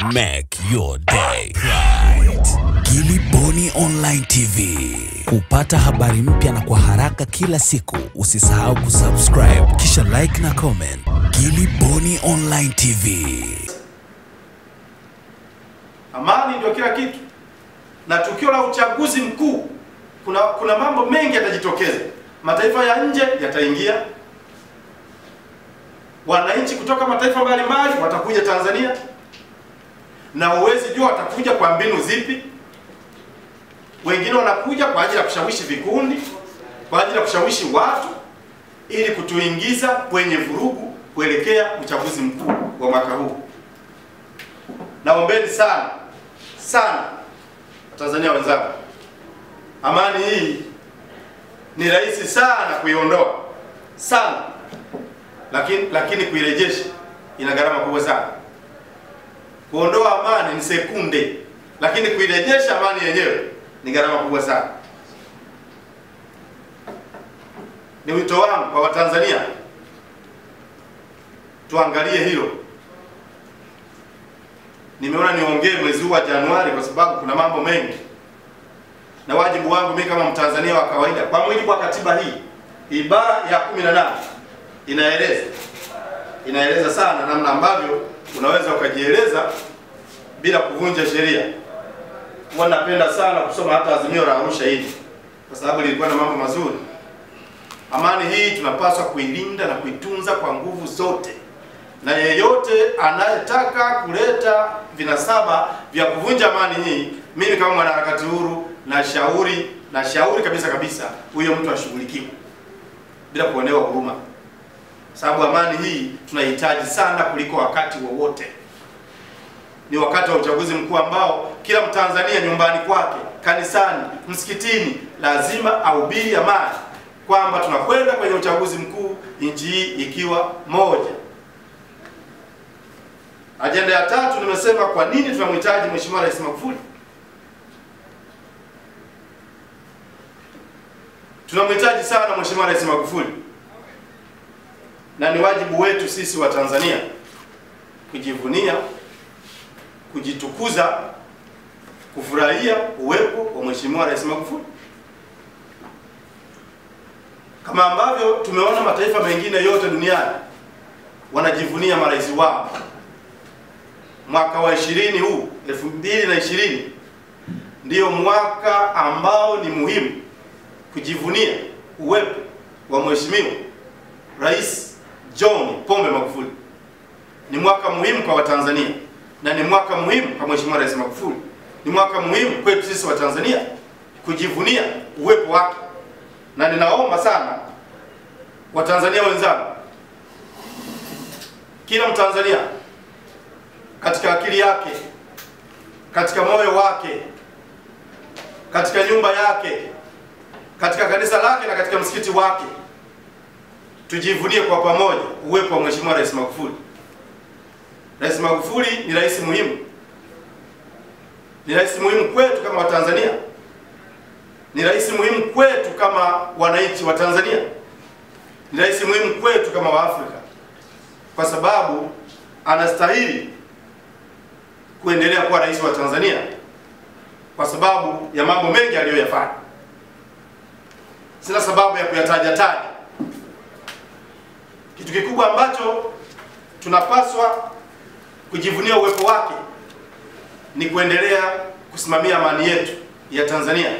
Make your day right. Gilly Bonny Online TV. Kupata habari mpya na kwa haraka kila siku, usisahau kusubscribe kisha like na comment. Gilly Bonny Online TV. Amani ndio kila kitu. Na tukio la uchaguzi mkuu, kuna mambo mengi yatajitokeza. Mataifa ya nje yataingia. Wananchi kutoka mataifa mbalimbali watakuja Tanzania. Na uwezi jua watakuja kwa mbinu zipi. Wengine wanakuja kwa ajili ya kushawishi vikundi, kwa ajili ya kushawishi watu ili kutuingiza kwenye vurugu kuelekea uchaguzi mkuu wa mwaka huu. Naombeni sana Tanzania wenzangu, amani hii ni rahisi sana kuiondoa sana, lakini kuirejesha ina gharama kubwa sana. Kuondoa amani ni sekunde, lakini kuirejesha amani yenyewe ni gharama kubwa sana. Ni wito wangu kwa Watanzania, tuangalie hilo. Nimeona niongee mwezi wa Januari kwa sababu kuna mambo mengi. Na wajibu wangu mimi kama Mtanzania wa kawaida, kwa mujibu wa katiba hii, ibara ya 18 inaeleza sana namna ambavyo unaweza ukajieleza bila kuvunja sheria. Huwa napenda sana kusoma hata azimio la Arusha hili kwa sababu lilikuwa na mambo mazuri. Amani hii tunapaswa kuilinda na kuitunza kwa nguvu zote. Na yeyote anayetaka kuleta vinasaba vya kuvunja amani hii, mimi kama mwanaharakati huru nashauri kabisa huyo mtu ashughulikiwe bila kuonewa huruma. Sababu amani hii tunahitaji sana kuliko wakati wowote. Ni wakati wa uchaguzi mkuu ambao kila Mtanzania nyumbani kwake, kanisani, msikitini lazima ahubiri amani, kwamba tunakwenda kwenye uchaguzi mkuu nchi hii ikiwa moja. Ajenda ya 3 nimesema kwa nini tunamhitaji Mheshimiwa Rais Magufuli. Tunamhitaji sana Mheshimiwa Rais Magufuli. Na ni wajibu wetu sisi wa Tanzania kujivunia, kujitukuza, kufurahia uwepo wa Mheshimiwa Rais Magufuli. Kama ambavyo tumeona mataifa mengine yote duniani wanajivunia marais wao. Mwaka wa 20 huu 2020 ndio mwaka ambao ni muhimu kujivunia uwepo wa Mheshimiwa Rais John Pombe Magufuli. Ni mwaka muhimu kwa Watanzania na ni mwaka muhimu kwa Mheshimiwa Rais Magufuli. Ni mwaka muhimu kwetu sisi wa Tanzania kujivunia uwepo wake. Na ninaomba sana Watanzania wenzangu, kila Mtanzania katika akili yake, katika moyo wake, katika nyumba yake, katika kanisa lake na katika msikiti wake, tujivunie kwa pamoja uwepo wa Mheshimiwa Rais Magufuli. Rais Magufuli ni rais muhimu. Ni rais muhimu kwetu kama Watanzania. Ni rais muhimu kwetu kama wananchi wa Tanzania. Ni rais muhimu kwetu kama Waafrika. Kwa sababu anastahili kuendelea kuwa rais wa Tanzania kwa sababu ya mambo mengi aliyoyafanya. Sina sababu ya kuyataja. Kitu kikubwa ambacho tunapaswa kujivunia uwepo wake ni kuendelea kusimamia amani yetu ya Tanzania.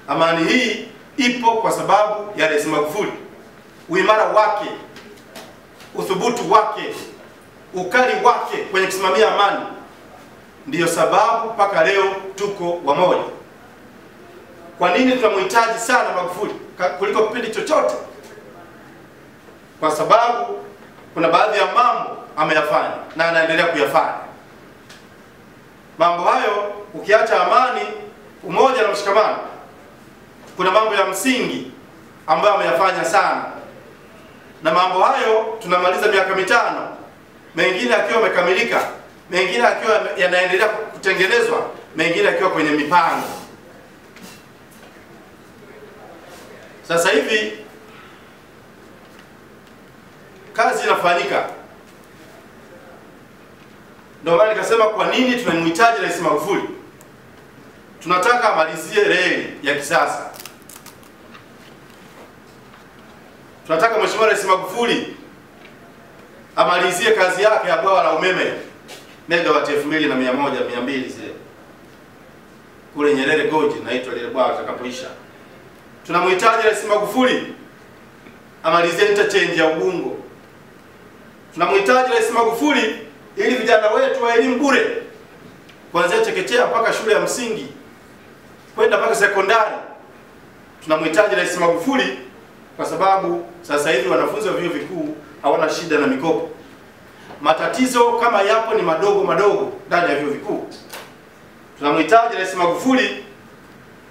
Amani hii ipo kwa sababu ya Rais Magufuli. Uimara wake, uthubutu wake, ukali wake kwenye kusimamia amani ndiyo sababu mpaka leo tuko wamoja. Kwa nini tunamhitaji sana Magufuli kuliko kipindi chochote? Kwa sababu kuna baadhi ya mambo ameyafanya na anaendelea kuyafanya. Mambo hayo ukiacha amani, umoja na mshikamano, kuna mambo ya msingi ambayo ameyafanya sana. Na mambo hayo tunamaliza miaka 5, mengine akiwa yamekamilika, mengine akiwa yanaendelea kutengenezwa, mengine akiwa kwenye mipango. Sasa hivi kazi inafanyika Ndio maana nikasema kwa nini tunamhitaji Rais Magufuli. Tunataka amalizie reli ya kisasa. Tunataka Mheshimiwa Rais Magufuli amalizie kazi yake ya bwawa la umeme megawati 2100 zile kule Nyerere Gorge, naitwa lile bwawa litakapoisha. Tunamhitaji Rais Magufuli amalizie interchange ya Ubungo. Tunamhitaji Rais Magufuli ili vijana wetu wa elimu bure kuanzia chekechea mpaka shule ya msingi kwenda mpaka sekondari. Tunamhitaji Rais Magufuli kwa sababu sasa hivi wanafunzi wa vyuo vikuu hawana shida na mikopo. Matatizo kama yapo ni madogo madogo ndani ya vyuo vikuu. Tunamhitaji Rais Magufuli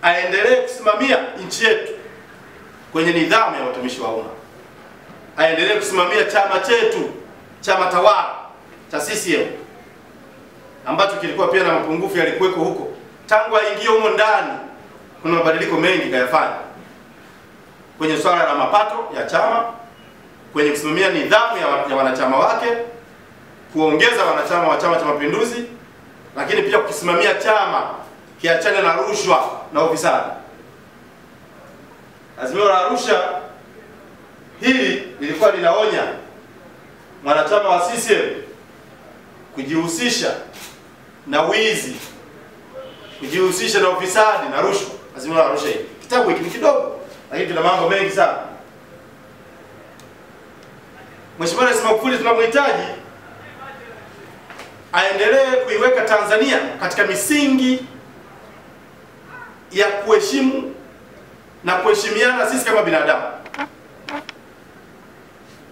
aendelee kusimamia nchi yetu kwenye nidhamu ya watumishi wa umma. Aendelee kusimamia chama chetu, chama tawala cha CCM ambacho kilikuwa pia na mapungufu yalikuweko huko. Tangu aingie humo ndani kuna mabadiliko mengi kayafanya. Kwenye swala la mapato ya chama, kwenye kusimamia nidhamu ya wanachama wake, kuongeza wanachama wa Chama cha Mapinduzi, lakini pia kusimamia chama kiachane na rushwa na ufisadi. Azimio la Arusha hili lilikuwa linaonya mwanachama wa CCM kujihusisha na wizi, kujihusisha na ufisadi na rushwa. Azimio la Arusha hili. Kitabu hiki ni kidogo lakini kina mambo mengi sana. Mheshimiwa Rais Magufuli tunamhitaji aendelee kuiweka Tanzania katika misingi ya kuheshimu na kuheshimiana sisi kama binadamu.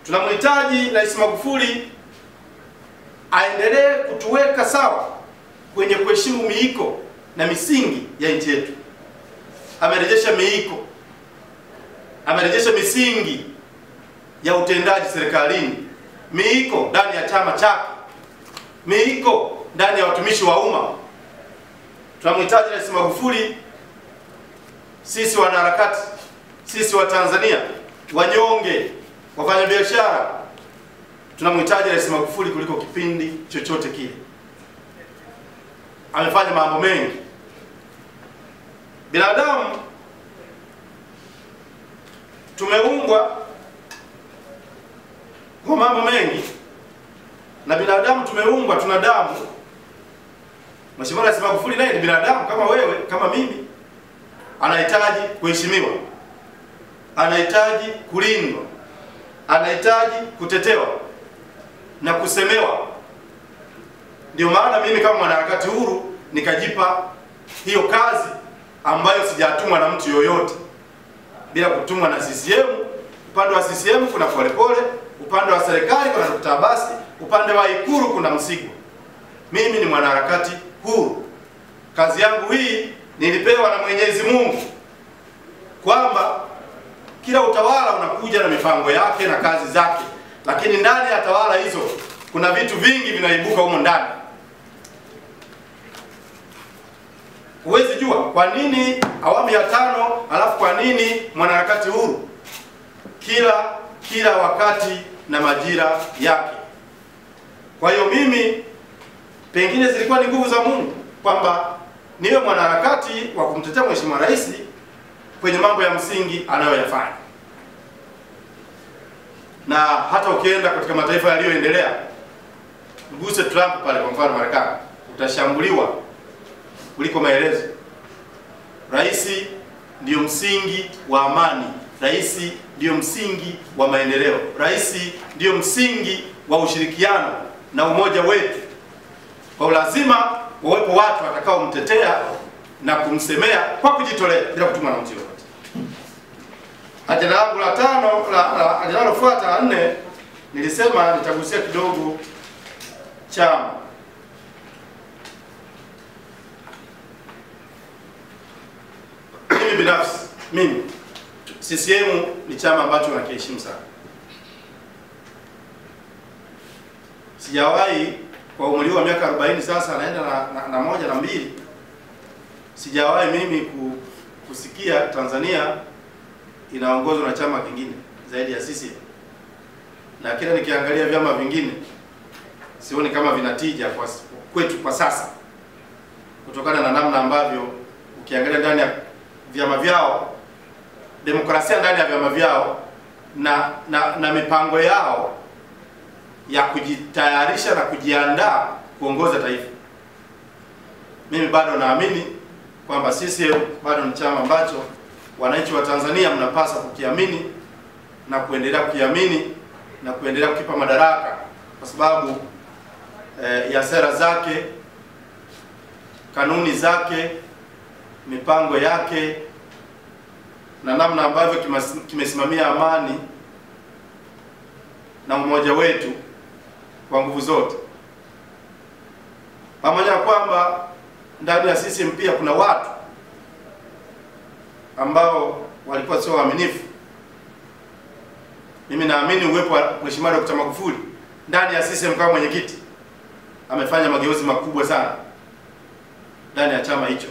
Tunamhitaji Rais Magufuli aendelee kutuweka sawa kwenye kuheshimu miiko na misingi ya nchi yetu. Amerejesha miiko, amerejesha misingi ya utendaji serikalini, miiko ndani ya chama chake, miiko ndani ya watumishi wa umma. Tunamhitaji Rais Magufuli, sisi wanaharakati, sisi wa Tanzania, wanyonge, wafanyabiashara, tunamhitaji Rais Magufuli kuliko kipindi chochote kile. Amefanya mambo mengi. Binadamu tumeumbwa kwa mambo mengi, na binadamu tumeumbwa tuna damu. Mheshimiwa Rais Magufuli naye ni binadamu kama wewe, kama mimi. Anahitaji kuheshimiwa, anahitaji kulindwa, anahitaji kutetewa na kusemewa. Ndio maana mimi kama mwanaharakati huru nikajipa hiyo kazi ambayo sijatumwa na mtu yoyote, bila kutumwa na CCM. Upande wa CCM kuna Polepole, upande wa serikali kuna Dr. Abasi, upande wa Ikulu kuna Msigwa. Mimi ni mwanaharakati huru. Kazi yangu hii nilipewa na Mwenyezi Mungu, kwamba kila utawala unakuja na mipango yake na kazi zake, lakini ndani ya tawala hizo kuna vitu vingi vinaibuka humo ndani. Huwezi jua kwa nini awamu ya 5, alafu kwa nini mwanaharakati huru. Kila wakati na majira yake. Kwa hiyo mimi pengine zilikuwa ni nguvu za Mungu kwamba niwe mwanaharakati wa kumtetea Mheshimiwa Rais kwenye mambo ya msingi anayoyafanya. Na hata ukienda katika mataifa yaliyoendelea, mguse Trump pale kwa mfano Marekani, utashambuliwa kuliko maelezo. Rais ndio msingi wa amani, rais ndio msingi wa maendeleo, rais ndio msingi wa ushirikiano na umoja wetu. Kwa lazima wawepo watu watakao mtetea na kumsemea kwa kujitolea bila kutumwa na mtu yoyote. Ajenda langu la 5 linalofuata la 4, nilisema nitagusia kidogo chama. Mimi binafsi, CCM ni chama ambacho nakiheshimu sana. Sijawahi kwa umri wa miaka 40 sasa, naenda na 1 na 2, sijawahi mimi kusikia Tanzania inaongozwa na chama kingine zaidi ya CCM. Na kila nikiangalia vyama vingine sioni kama vinatija kwa kwetu kwa sasa, kutokana na namna ambavyo ukiangalia ndani ya vyama vyao, demokrasia ndani ya vyama vyao na mipango yao ya kujitayarisha na kujiandaa kuongoza taifa. Mimi bado naamini kwamba CCM bado ni chama ambacho wananchi wa Tanzania mnapaswa kukiamini na kuendelea kukiamini na kuendelea kukipa madaraka, kwa sababu ya sera zake, kanuni zake, mipango yake na namna ambavyo kimesimamia amani na umoja wetu kwa nguvu zote. Pamoja na kwamba ndani ya CCM pia kuna watu ambao walikuwa sio waaminifu, mimi naamini uwepo wa Mheshimiwa Dr. Magufuli ndani ya CCM kama mwenyekiti amefanya mageuzi makubwa sana ndani ya chama hicho,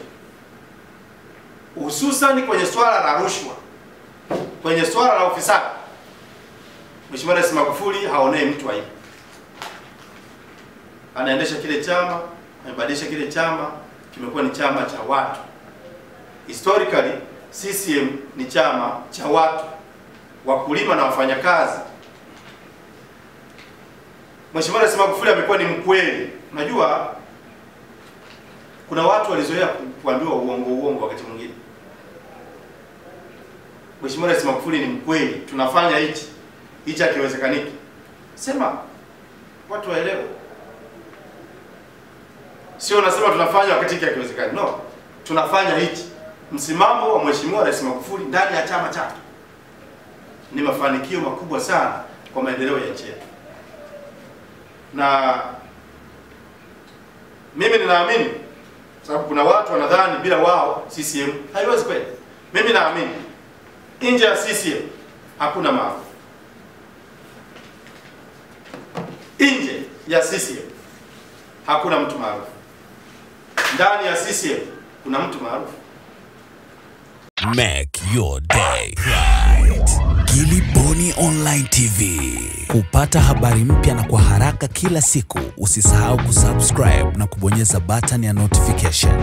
hususan kwenye swala la rushwa, kwenye swala la ufisadi. Mheshimiwa Rais Magufuli haonei mtu aibu, anaendesha kile chama, amebadilisha kile chama, kimekuwa ni chama cha watu. Historically CCM ni chama cha watu, wakulima na wafanyakazi. Mheshimiwa Rais Magufuli amekuwa ni mkweli. Unajua kuna watu walizoea kuambiwa uongo wakati mwingine. Mheshimiwa Rais Magufuli ni mkweli, tunafanya hichi hakiwezekaniki. Sema watu waelewe. Sio unasema tunafanya wakati hiki hakiwezekani. No, tunafanya hichi. Msimamo wa Mheshimiwa Rais Magufuli ndani ya chama chake ni mafanikio makubwa sana kwa maendeleo ya nchi yetu. Na mimi ninaamini, sababu kuna watu wanadhani bila wao CCM haiwezi kwenda. Mimi naamini nje ya CCM hakuna maarufu. Nje ya CCM hakuna mtu maarufu. Ndani ya CCM kuna mtu maarufu. Make your day right. Gilly Bonny Online TV. Kupata habari mpya na kwa haraka kila siku, usisahau kusubscribe na kubonyeza button ya notification.